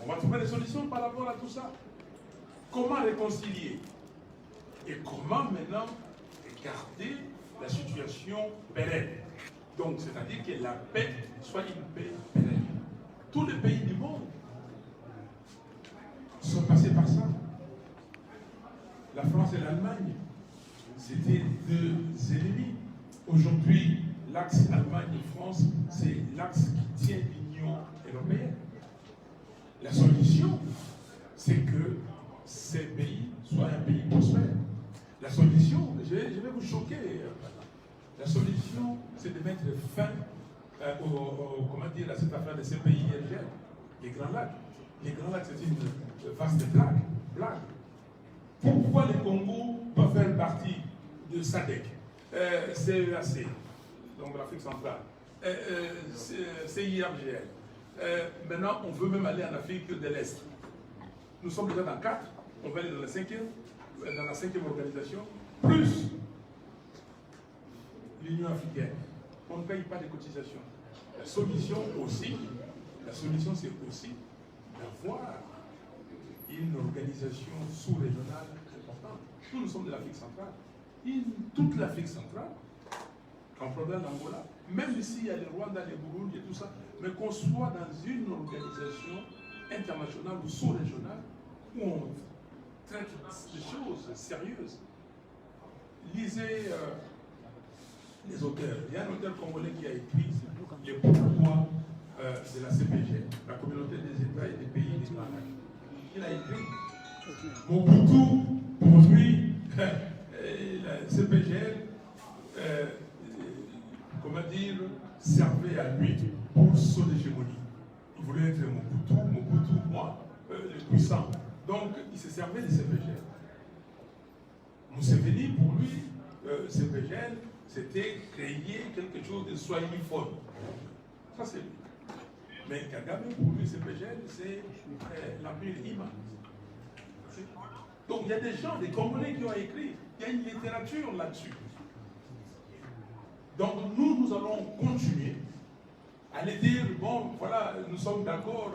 On va trouver des solutions par rapport à tout ça. Comment réconcilier? Et comment maintenant garder la situation pérenne? Donc, c'est-à-dire que la paix soit une paix pérenne. Tous les pays du monde sont passés par ça. La France et l'Allemagne, c'était deux ennemis. Aujourd'hui, l'axe Allemagne-France, c'est l'axe qui tient l'Union européenne. La solution, c'est que ces pays soient un pays prospère. La solution, je vais vous choquer, la solution, c'est de mettre fin comment dire, à cette affaire de ces pays IRGL, les Grands Lacs. Les Grands Lacs, c'est une vaste blague. Pourquoi le Congo doit faire partie de SADC, CEAC, donc l'Afrique centrale, CIRGL. Maintenant, on veut même aller en Afrique de l'Est. Nous sommes déjà dans 4, on va aller dans la cinquième organisation, plus l'Union africaine. On ne paye pas de cotisations. La solution, c'est aussi d'avoir une organisation sous-régionale importante. Nous sommes de l'Afrique centrale. Toute l'Afrique centrale, comprenant l'Angola, même s'il y a le Rwanda, le Burundi et tout ça, mais qu'on soit dans une organisation internationale ou sous-régionale où on traite des choses sérieuses. Lisez les auteurs. Il y a un auteur congolais qui a écrit les pourquoi de la CPG, la communauté des États et des pays des Grands Lacs. Il a écrit Mobutu, pour lui, la CPGL, comment dire, servait à lui pour son hégémonie. Il voulait être Mobutu, moi, le puissant. Donc, il se servait de CPGL. Museveni, pour lui, CPGL, c'était créer quelque chose de soi uniforme. Ça, c'est lui. Mais Kagame, pour lui, CPGL, c'est l'empire Ima. Donc, il y a des gens, des Congolais qui ont écrit. Il y a une littérature là-dessus. Donc, nous allons continuer à les dire, bon, voilà, nous sommes d'accord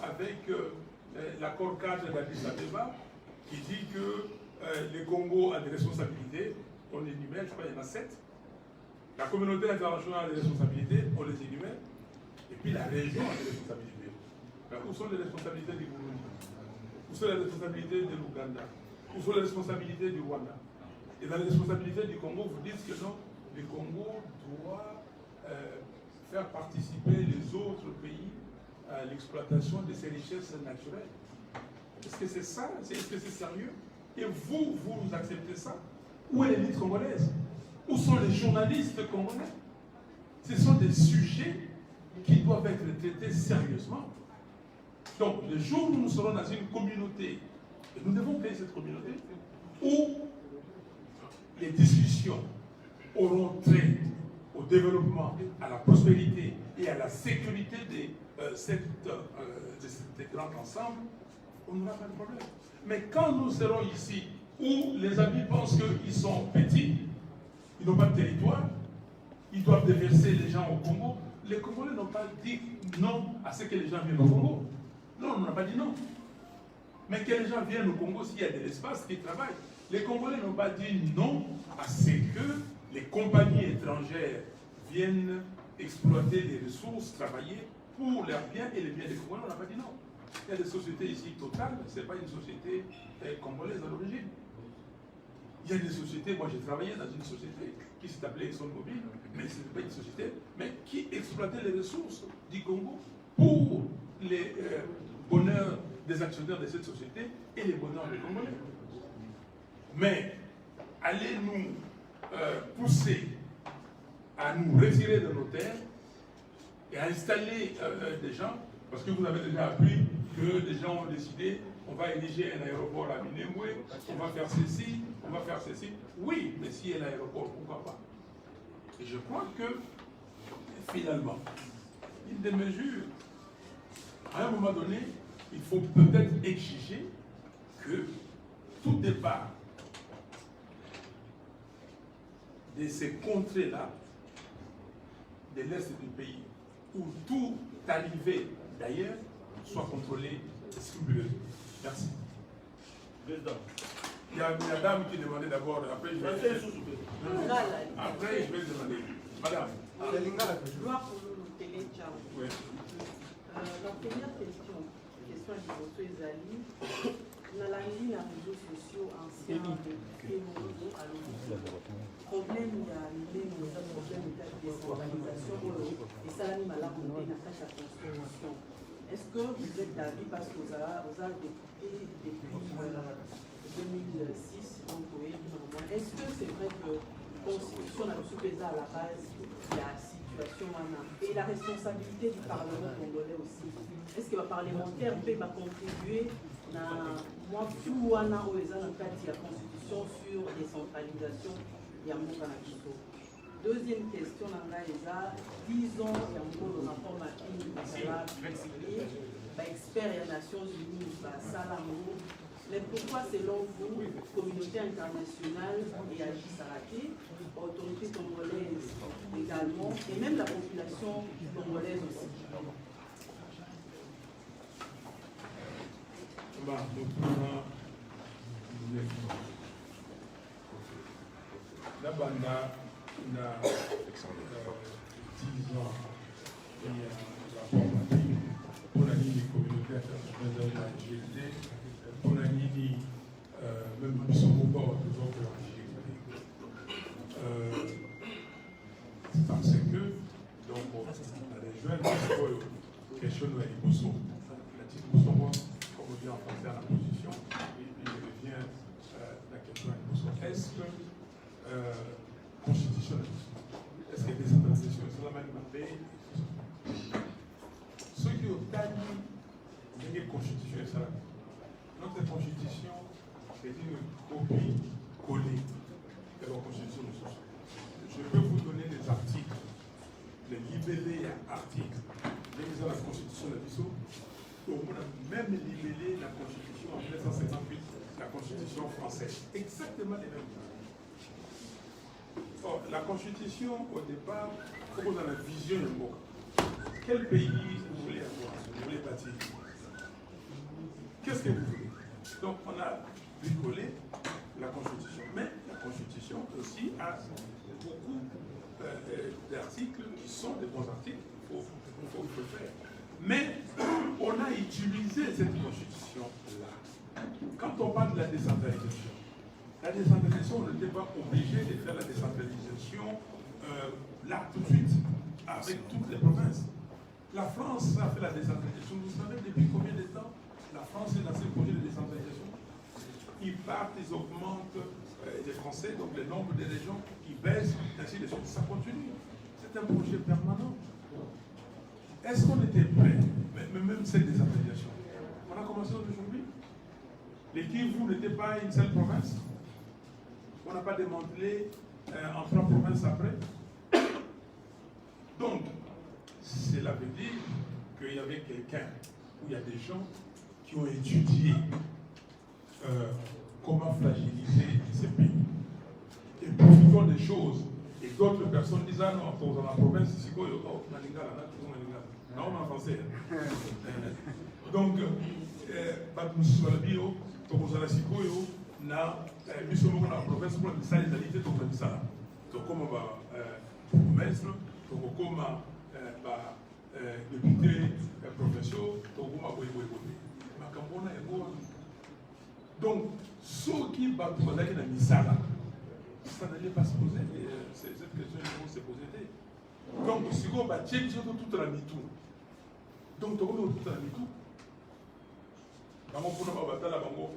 avec l'accord cadre d'Addis Abeba qui dit que le Congo a des responsabilités. On les énumère, je crois qu'il y en a 7. La communauté internationale a des responsabilités, on les énumère. Et puis la région a des responsabilités. Où sont les responsabilités du Burundi? Où sont les responsabilités de l'Ouganda? Où sont les responsabilités du Rwanda? Et dans les responsabilités du Congo, vous dites que non, le Congo doit faire participer les autres pays à l'exploitation de ses richesses naturelles. Est-ce que c'est ça? Est-ce que c'est sérieux? Et vous acceptez ça? Où est l'élite congolaise? Où sont les journalistes congolais? Ce sont des sujets qui doivent être traités sérieusement. Donc, le jour où nous serons dans une communauté, et nous devons créer cette communauté, où les discussions auront trait au développement, à la prospérité et à la sécurité de cet grand ensemble, on n'aura pas de problème. Mais quand nous serons ici, où les amis pensent qu'ils sont petits, ils n'ont pas de territoire, ils doivent déverser les gens au Congo, les Congolais n'ont pas dit non à ce que les gens viennent au Congo. Non, on n'a pas dit non. Mais que les gens viennent au Congo s'il y a de l'espace, qu'ils travaillent. Les Congolais n'ont pas dit non à ce que les compagnies étrangères viennent exploiter les ressources, travailler pour leurs biens et les biens des Congolais. On n'a pas dit non. Il y a des sociétés ici, Total, ce n'est pas une société congolaise à l'origine. Il y a des sociétés, moi j'ai travaillé dans une société qui s'appelait ExxonMobil, mais ce n'est pas une société, mais qui exploitait les ressources du Congo pour les bonheurs des actionnaires de cette société et les bonheurs des Congolais. Mais allez-nous pousser à nous retirer de nos terres et à installer des gens, parce que vous avez déjà appris que des gens ont décidé, on va ériger un aéroport à Minembwe, on va faire ceci, on va faire ceci. Oui, mais s'il y a un aéroport, pourquoi pas? Et je crois que, finalement, une des mesures, à un moment donné, il faut peut-être exiger que tout départ de ces contrées-là, de l'Est du pays, ou tout arrivé d'ailleurs, soit contrôlée scrupuleusement. Merci. Président. Il y a la dame qui demandait d'abord, après je vais demander. Madame. Oui. La première question de Ezali, dans la ligne des réseaux sociaux anciens problème il y a un problème de décentralisation et ça l'a mis à la montée dans la constitution. Est-ce que vous êtes d'avis parce que vous avez député depuis 2006, donc est-ce que c'est vrai que la constitution a reçu à la base de la situation et la responsabilité du Parlement congolais aussi? Est-ce que le parlementaire peut contribuer à moi tout dans la constitution sur la décentralisation et à Mokanakito? Deuxième question, 10 ans et en gros le rapport mapping expert et Nations Unies, Salamou. Mais pourquoi, selon vous, communauté internationale et Agis Saraki, autorité congolaise également, et même la population congolaise aussi? Na 10 ans et rapport mapping pour la ligne des communautés internationales de la GLD, pour la ligne même nous sommes pas toujours pour la GLD. Parce que donc les jeunes question de l'Ibosso. La petite Ibosso, comme on dit en français, à la position, et puis je reviens la question de l'Ibosso. Est-ce que constitutionnel. Est-ce que décentralisation est la même paix? Ceux qui ont dit une constitution est ça. Notre constitution est une copie collée de la constitution de ce. Je peux vous donner des articles, les libellés articles, les dans la constitution de l'Abisso. On a même libellé la constitution en 1958, la constitution française. Exactement les mêmes. Or, la constitution, au départ, propose dans la vision de Mboka. Quel pays vous voulez avoir? Vous voulez bâtir? Qu'est-ce que vous voulez? Donc, on a bricolé la constitution. Mais la constitution aussi a beaucoup d'articles qui sont des bons articles. Il faut le faire. Mais on a utilisé cette constitution-là. Quand on parle de la décentralisation, on n'était pas obligé de faire la décentralisation là tout de suite, avec toutes les provinces. La France a fait la décentralisation. Vous savez depuis combien de temps la France est dans ce projet de décentralisation? Ils partent, ils augmentent les Français, donc le nombre de régions, ils baissent, ainsi de suite. Ça continue. C'est un projet permanent. Est-ce qu'on était prêt, même cette décentralisation? On a commencé aujourd'hui. Les Kivu n'étaient pas une seule province. On n'a pas démantelé en 3 provinces après. Donc, cela veut dire qu'il y avait quelqu'un, où il y a des gens qui ont étudié comment fragiliser ces pays. Et profitons des choses. Et d'autres personnes disent, ah non, dans la province, c'est quoi? Oh, non, en français. Donc, na biso moko na province pour misala ezali te tokoma misala tokoma bourgmestre tokokoma député provinciaux tokokoma boyeboyeboye makambo wana yango. Donc soki bato bazalaki na misala ça n'allait pas se poser cette question il faut se poser te. Donc sikoyo batie biso toute la mitu donc tokoma toute la mitu bango mpona babatala bango.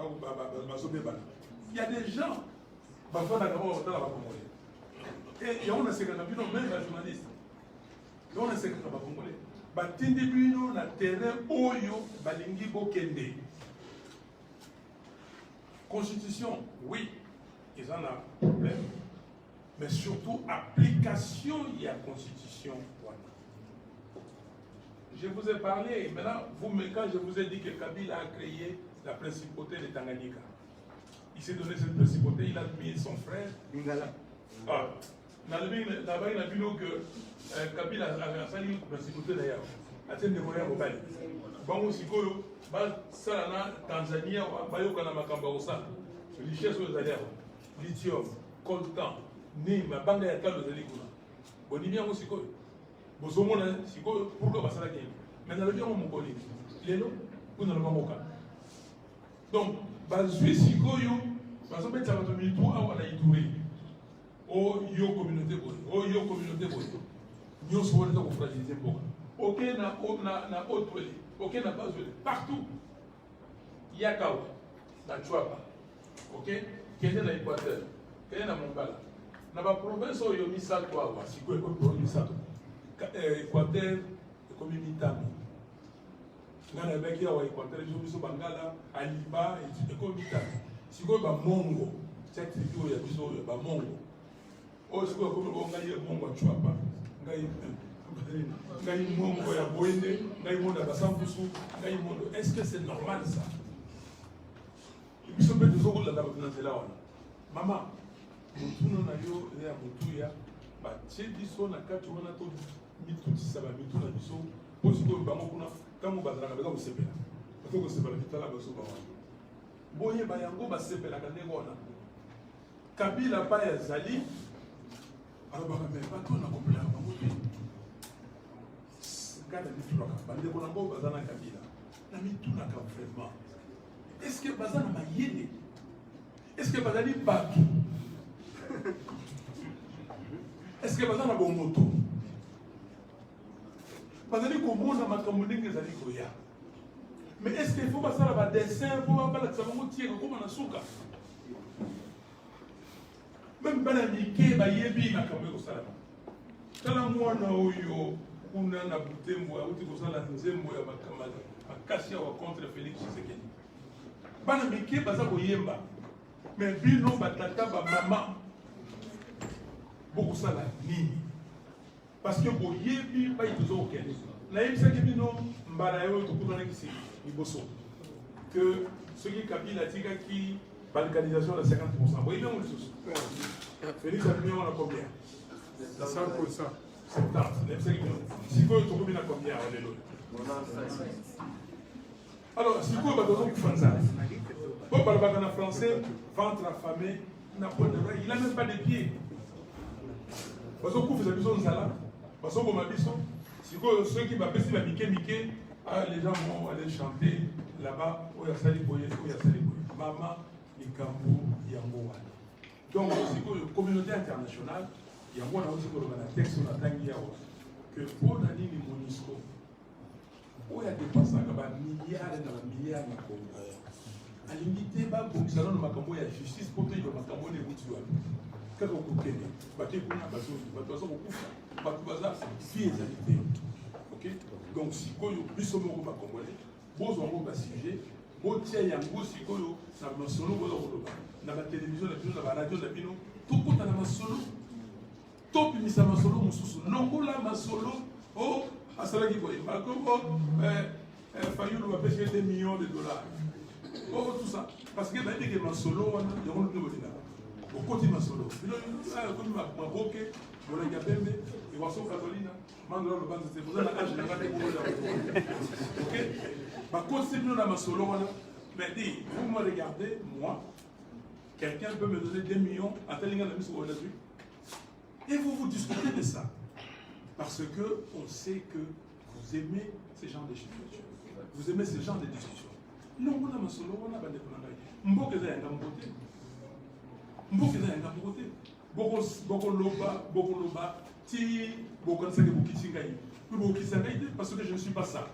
Il y a des gens, et il y a un même la journaliste. Il y a un congolais. Batindibino na terrain oyo balingi bokende. Constitution, oui, ils en ont un problème, mais surtout application il y a constitution. Je vous ai parlé, maintenant, quand je vous ai dit que Kabila a créé la principauté de Tanganyika. Il s'est donné cette principauté, il a mis son frère. Lingala. Là-bas, il a vu que Kabila a fait une principauté d'ailleurs. atende moya mobali bango sikoyo basala na Tanzania bayokana makambo kosala richesse oyo ezali awa lithium coltan nima banga ya talo ezali kuna bonimi yango sikoyo bozomona sikoyo pourquoi basalaki mais nalobi yango mokoli lelo kuna na bangoka donc bazwi sikoyo bazobetisa bato mitu awa na Ituri oyo communauté boye nyonso wana eza kofragilize mboka oke na otwele oke na bazwele partout yakawa na chwapa ok kende na Équateur kende na Mongala na baprovince oyo misato awa sikoyo ekomi misato Équateur ekomi mitano nga na yebaki awa Équateur biso bangala aliba ekomi mitano sikoyo bamongo cette tribu oyo ya biso oyo bamongo oyo sikoyo ekomi bongai mongo ya chwapa ngai mongo ya boende ngai mondo ya basambusu ngai mondo est-ce que c'est normal ça biso mpe tozokolanda bato na nzela wana mama motuno na yo ya motuya batie biso na kati wana to mitutisa bamitu na biso mpo sikoyo bango kuna ntango bazalaka baza kosepela bato kosepela bitala baso bawana boyeba yango basepelaka ndenge wana Kabila pa yazali alobaka me bato na kopelaka bango te ngana mitulaka bandeko nango baza na Kabila na mitulaka vraiment est-ce que baza na mayele est-ce que bazali bato est-ce que baza na bomoto bazali komona makambo ndenge ezali koya mais est-ce qu'il faut basala ba dessin po babalakisa bango tie kokoma na suka même bana mike bayebi makambo ekosalama tala mwana oyo kuna na Butembo auti kosala nzembo ya makasi awa contre Félix Tshisekedi bana mike baza koyemba mais bino batata bamama bokosala nini parce que boyebi bayi tozokende nayebisaki bino mbala oyo tokutanaki liboso que soki Kabila atikaki balkanisation de 50%. Boyebi yango lisusu Félix abimi yango na combien 100%. 70 nayebisaki bino sikoyo tokomi na combien awa lelo alors sikoyo bato bazokufa nzala po balobaka na français ventre affamé na point de l'oreille il a même pas de pied bazokufisa biso nzala bazoboma biso sikoyo soki bapesi bamike mike les gens vont aller chanter là-bas oyo asali boye oyo asali boye mama likambo yango wana donc sikoyo communauté internationale yango wana osi koloba na texte na tangi yawa que mpo na nini MONUSCO oyo adepasaka bamilliard na bamilliard na Congo alingi te babongisa nano makambo ya justice mpo toyeba makambo oyo ekuti wapi kaka okokende bato ekuna bato baza kokufa bato baza fi ezali te ok donc sikoyo biso moko bakongole bozwa yango basujet botia yango sikoyo na masolo boza koloba na batelevizio na bino na baradio na bino tokota na masolo topimisa masolo mosusu longola masolo o asalaki boye bakombo Fayulu bapesi $2 millions oh tout ça parce que bayebi ke masolo wana yango nde bolinga okoti masolo bino komi maboke molangi ya pembe ewaso katolina mandola lobanza te boza na age nanga te kokola ok bakoti bino na masolo wana mais dis vous me regardez moi quelqu'un peut me donner 2 millions atelinga na miso wana tu et vous discutez de ça parce que on sait que vous aimez ce genre de situations vous aimez ce genre de discussions non on a masolo on a bandeko na ngai mboka eza yanga mbote mboka eza yanga mbote bokoloba ti bokanisaki bokiti ngai bokisa ngai te parce que je ne suis pas ça